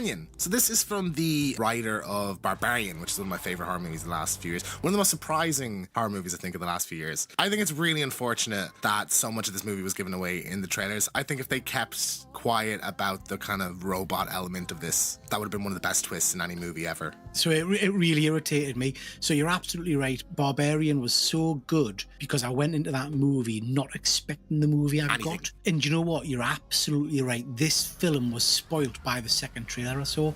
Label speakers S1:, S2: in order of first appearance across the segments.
S1: Companion. So this is from the writer of Barbarian, which is one of my favorite horror movies of the last few years. One of the most surprising horror movies, I think, of the last few years. I think it's really unfortunate that so much of this movie was given away in the trailers. I think if they kept quiet about the kind of robot element of this, that would have been one of the best twists in any movie ever.
S2: So it really irritated me. So you're absolutely right. Barbarian was so good because I went into that movie not expecting the movie I got. And you know what? You're absolutely right. This film was spoilt by the second trailer I saw.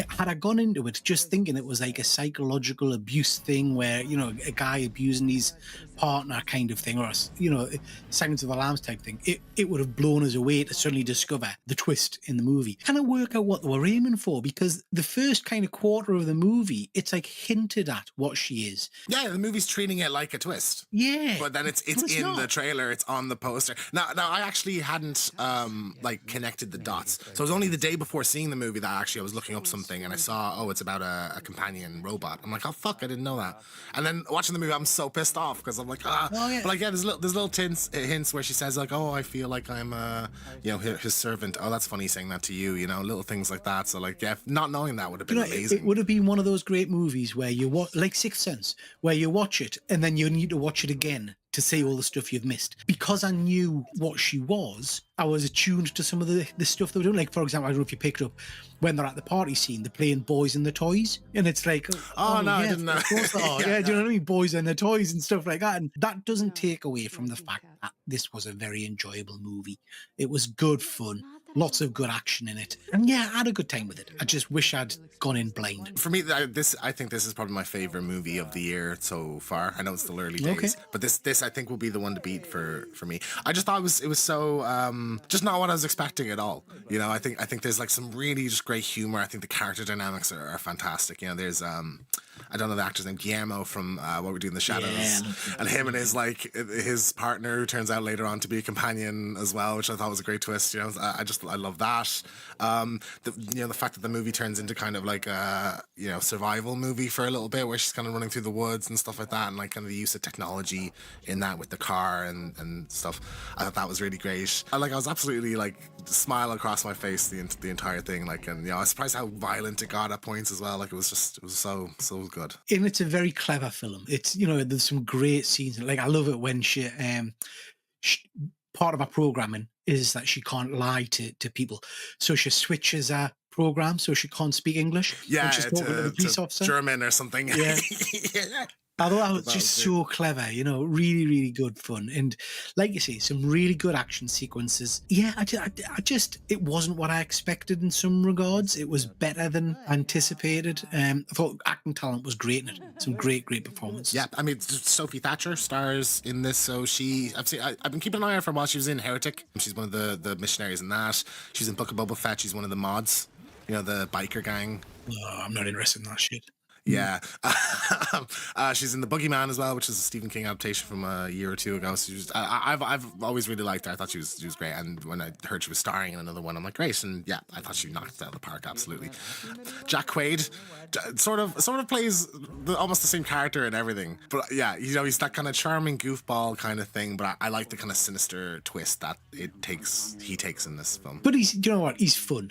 S2: Had I gone into it just thinking it was like a psychological abuse thing where, you know, a guy abusing his partner kind of thing, or, you know, Silence of the Lambs type thing, it would have blown us away to suddenly discover the twist in the movie. Kind of work out what they were aiming for, because the first kind of quarter of the movie, it's like hinted at what she is.
S1: Yeah, the movie's treating it like a twist.
S2: Yeah.
S1: But then it's in not. The trailer, it's on the poster. Now I actually hadn't like connected the dots. So it was only the day before seeing the movie that actually I was looking up something and I saw, oh, it's about a companion robot. I'm like, oh fuck, I didn't know that. And then watching the movie, I'm so pissed off because I'm like, But like, yeah, there's little hints where she says like, oh, I feel like I'm you know, his servant. Oh, that's funny saying that to you, you know, little things like that. So like, yeah, not knowing that would have been amazing.
S2: It would have been one of those great movies where you watch, like Sixth Sense, where you watch it and then you need to watch it again to see all the stuff you've missed. Because I knew what she was, I was attuned to some of the stuff they were doing. Like, for example, I don't know if you picked up when they're at the party scene, they're playing Boys and the Toys. And it's like,
S1: oh no, yeah, I didn't know.
S2: Of course they are. Yeah, do you know what I mean? Boys and the Toys and stuff like that. And that doesn't take away from the fact that this was a very enjoyable movie. It was good fun. Lots of good action in it. And yeah, I had a good time with it. I just wish I'd gone in blind.
S1: For me, I think this is probably my favorite movie of the year so far. I know it's still early days, but this I think will be the one to beat for me. I just thought it was so just not what I was expecting at all. You know, I think there's like some really just great humor. I think the character dynamics are fantastic. You know, there's I don't know the actor's name, Guillermo from What We Do in the Shadows, and him and his partner, who turns out later on to be a companion as well, which I thought was a great twist. You know, I love that. The fact that the movie turns into kind of like a survival movie for a little bit, where she's kind of running through the woods and stuff like that, and like kind of the use of technology in that with the car and stuff. I thought that was really great. I was absolutely like smile across my face the entire thing. Like, and you know, I was surprised how violent it got at points as well. Like it was so good.
S2: And it's a very clever film. It's, you know, there's some great scenes. Like I love it when she part of her programming is that she can't lie to people, so she switches her program so she can't speak English.
S1: Yeah,
S2: she's talking to the police officer,
S1: German or something.
S2: Yeah.
S1: Yeah.
S2: I thought that was just so clever, you know, really, really good fun. And like you say, some really good action sequences. Yeah, I just, it wasn't what I expected in some regards. It was better than anticipated. I thought acting talent was great in it. Some great performances.
S1: Yeah, I mean, Sophie Thatcher stars in this. So I've been keeping an eye on her for a while. She was in Heretic. She's one of the missionaries in that. She's in Book of Boba Fett. She's one of the mods, you know, the biker gang.
S2: Oh, I'm not interested in that shit.
S1: Yeah. She's in The Boogeyman as well, which is a Stephen King adaptation from a year or two ago. So I've always really liked her. I thought she was great. And when I heard she was starring in another one, I'm like, great. And yeah, I thought she knocked it out of the park, absolutely. Jack Quaid sort of plays almost the same character and everything. But yeah, you know, he's that kind of charming goofball kind of thing. But I like the kind of sinister twist that he takes in this film.
S2: But you know what? He's fun.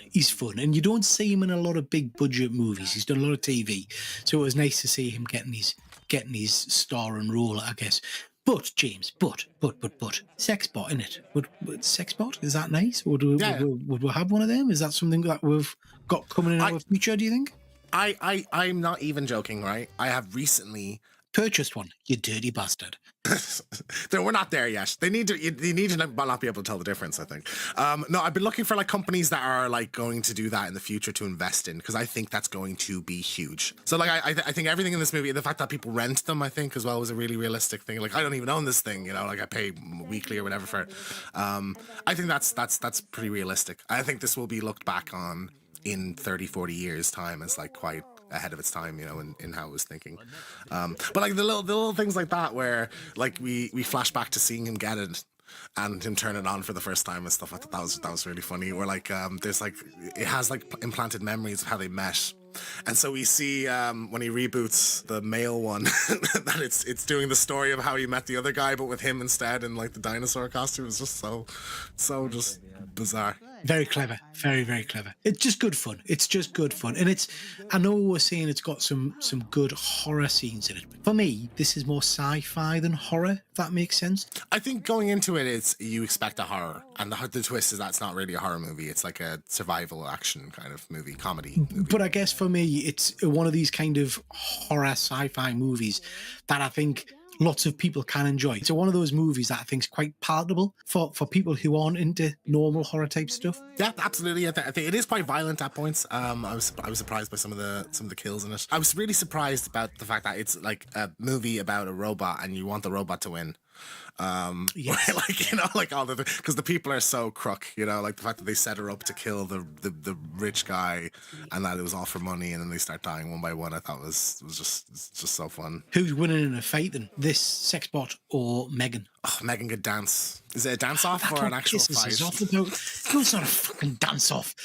S2: And you don't see him in a lot of big budget movies. He's done a lot of TV. So it was nice to see him getting his star and role, I guess. But James, but Sexbot in it. Would Sexbot, is that nice? Or would we have one of them? Is that something that we've got coming in our future? Do you think?
S1: I'm not even joking, right? I have recently
S2: purchased one. You dirty bastard.
S1: We're not there yet. You need to not be able to tell the difference, I think. No, I've been looking for like companies that are like going to do that in the future to invest in, because I think that's going to be huge. So like I think everything in this movie, the fact that people rent them, I think as well, was a really realistic thing. Like I don't even own this thing, you know, like I pay weekly or whatever for it. I think that's pretty realistic. I think this will be looked back on in 30-40 years time as like quite ahead of its time, you know, in how it was thinking. But like the little things like that where like we flash back to seeing him get it and him turn it on for the first time and stuff. I thought that was really funny. Or like there's like, it has like implanted memories of how they met. And so we see when he reboots the male one that it's doing the story of how he met the other guy, but with him instead in like the dinosaur costume. It was just so just bizarre.
S2: Very clever. Very, very clever. It's just good fun. It's just good fun. And I know we're saying it's got some good horror scenes in it. But for me, this is more sci-fi than horror, if that makes sense.
S1: I think going into it, you expect a horror. And the twist is that's not really a horror movie. It's like a survival action kind of movie, comedy movie.
S2: But I guess for me, it's one of these kind of horror sci-fi movies that I think lots of people can enjoy. It's one of those movies that I think is quite palatable for people who aren't into normal horror type stuff.
S1: Yeah, absolutely. I think it is quite violent at points. I was surprised by some of the kills in it. I was really surprised about the fact that it's like a movie about a robot and you want the robot to win.
S2: Yes.
S1: Like, you know, like all the, because the people are so crook, you know, like the fact that they set her up to kill the rich guy and that it was all for money and then they start dying one by one, I thought was just so fun.
S2: Who's winning in a fight then? This sex bot or Megan?
S1: Oh, Megan could dance. Is it a dance off or an actual fight?
S2: No, it's not a fucking dance off.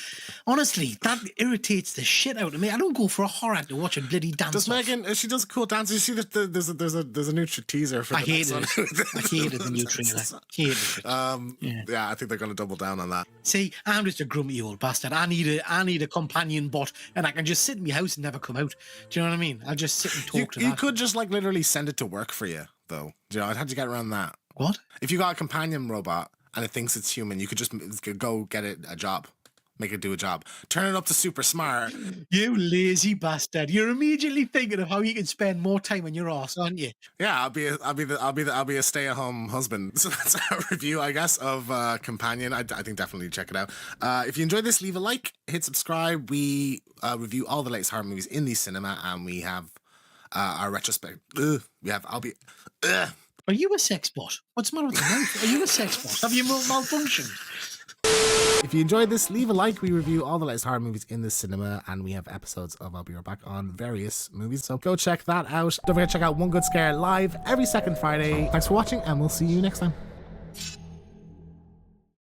S2: Honestly, that irritates the shit out of me. I don't go for a horror to watch a bloody dance
S1: Does
S2: off.
S1: Megan? She does a cool dance. You see that there's a new teaser for.
S2: I hated the new trailer. Hated it.
S1: Yeah, I think they're going to double down on that.
S2: See, I'm just a grumpy old bastard. I need a companion bot, and I can just sit in my house and never come out. Do you know what I mean? I'll just sit and talk to that.
S1: You could just like literally send it to work for you, though. Do you know, how'd you get around that?
S2: What?
S1: If you got a companion robot and it thinks it's human, you could just go get it a job. Make it do a job. Turn it up to super smart.
S2: You lazy bastard! You're immediately thinking of how you can spend more time on your ass, aren't you?
S1: Yeah, I'll be a stay-at-home husband. So that's our review, I guess, of Companion. I think definitely check it out. If you enjoyed this, leave a like, hit subscribe. We review all the latest horror movies in the cinema, and we have our retrospect.
S2: Are you a sex bot? What's the matter with your mouth? Are you a sex bot? Have you malfunctioned?
S1: If you enjoyed this, leave a like. We review all the latest horror movies in the cinema, and we have episodes of I'll Be Right Back on various movies. So go check that out. Don't forget to check out One Good Scare live every second Friday. Thanks for watching, and we'll see you next time.